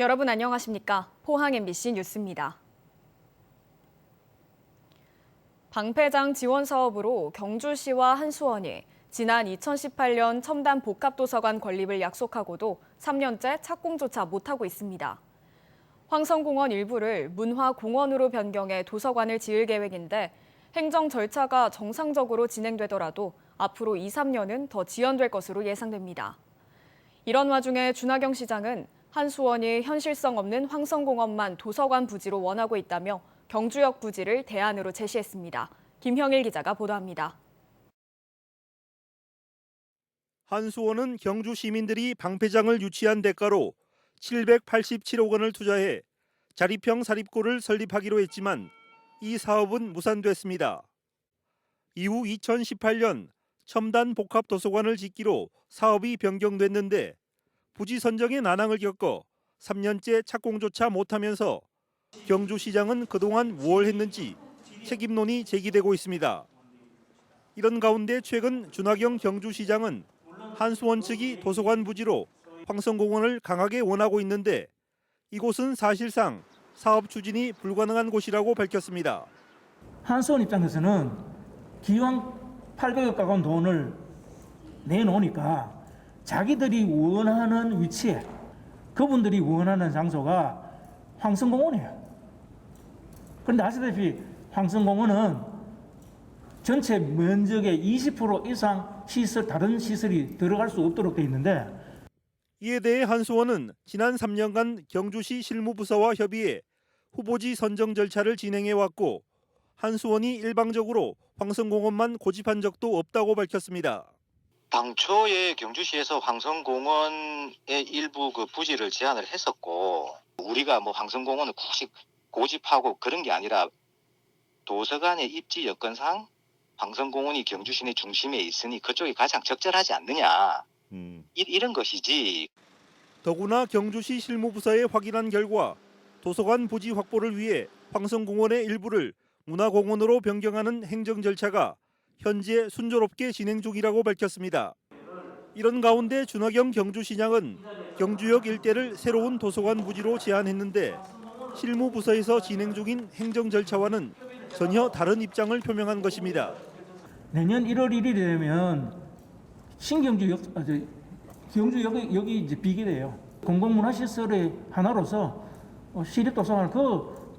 여러분 안녕하십니까? 포항 MBC 뉴스입니다. 방패장 지원 사업으로 경주시와 한수원이 지난 2018년 첨단 복합도서관 건립을 약속하고도 3년째 착공조차 못하고 있습니다. 황성공원 일부를 문화공원으로 변경해 도서관을 지을 계획인데 행정 절차가 정상적으로 진행되더라도 앞으로 2, 3년은 더 지연될 것으로 예상됩니다. 이런 와중에 준하경 시장은 한수원이 현실성 없는 황성공원만 도서관 부지로 원하고 있다며 경주역 부지를 대안으로 제시했습니다. 김형일 기자가 보도합니다. 한수원은 경주 시민들이 방패장을 유치한 대가로 787억 원을 투자해 자립형 사립고를 설립하기로 했지만 이 사업은 무산됐습니다. 이후 2018년 첨단 복합 도서관을 짓기로 사업이 변경됐는데 부지 선정에 난항을 겪어 3년째 착공조차 못하면서 경주시장은 그동안 뭘 했는지 책임론이 제기되고 있습니다. 이런 가운데 최근 준하경 경주시장은 한수원 측이 도서관 부지로 황성공원을 강하게 원하고 있는데 이곳은 사실상 사업 추진이 불가능한 곳이라고 밝혔습니다. 한수원 입장에서는 기왕 800억 가까운 돈을 내놓으니까 자기들이 원하는 위치에 그분들이 원하는 장소가 황성공원이에요. 그런데 아시다시피 황성공원은 전체 면적의 20% 이상 다른 시설이 들어갈 수 없도록 돼 있는데 이에 대해 한수원은 지난 3년간 경주시 실무부서와 협의해 후보지 선정 절차를 진행해왔고 한수원이 일방적으로 황성공원만 고집한 적도 없다고 밝혔습니다. 당초에 경주시에서 황성공원의 일부 그 부지를 제안을 했었고 우리가 뭐 황성공원을 굳이 고집하고 그런 게 아니라 도서관의 입지 여건상 황성공원이 경주 시내 중심에 있으니 그쪽이 가장 적절하지 않느냐 이런 것이지. 더구나 경주시 실무부서에 확인한 결과 도서관 부지 확보를 위해 황성공원의 일부를 문화공원으로 변경하는 행정 절차가 현재 순조롭게 진행 중이라고 밝혔습니다. 이런 가운데 준하경 경주시장은 경주역 일대를 새로운 도서관 부지로 제안했는데 실무부서에서 진행 중인 행정 절차와는 전혀 다른 입장을 표명한 것입니다. 내년 1월 1일이 되면 경주역이 이제 비게 공공문화시설의 하나로서 시립도서관을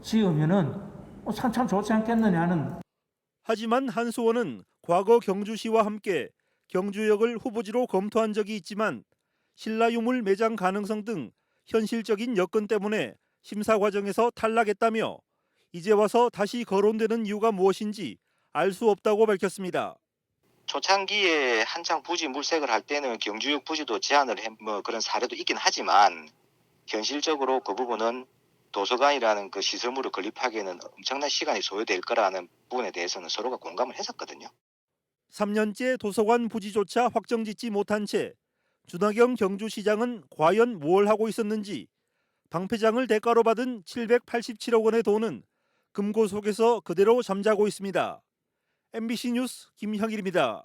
지으면은 참 좋지 않겠느냐는. 하지만 한수원은 과거 경주시와 함께 경주역을 후보지로 검토한 적이 있지만 신라유물 매장 가능성 등 현실적인 여건 때문에 심사 과정에서 탈락했다며 이제 와서 다시 거론되는 이유가 무엇인지 알 수 없다고 밝혔습니다. 초창기에 한창 부지 물색을 할 때는 경주역 부지도 제안을 그런 사례도 있긴 하지만 현실적으로 그 부분은 도서관이라는 그 시설물을 건립하기에는 엄청난 시간이 소요될 거라는 부분에 대해서는 서로가 공감을 했었거든요. 3년째 도서관 부지조차 확정짓지 못한 채 준하경 경주시장은 과연 뭘 하고 있었는지 방패장을 대가로 받은 787억 원의 돈은 금고 속에서 그대로 잠자고 있습니다. MBC 뉴스 김형일입니다.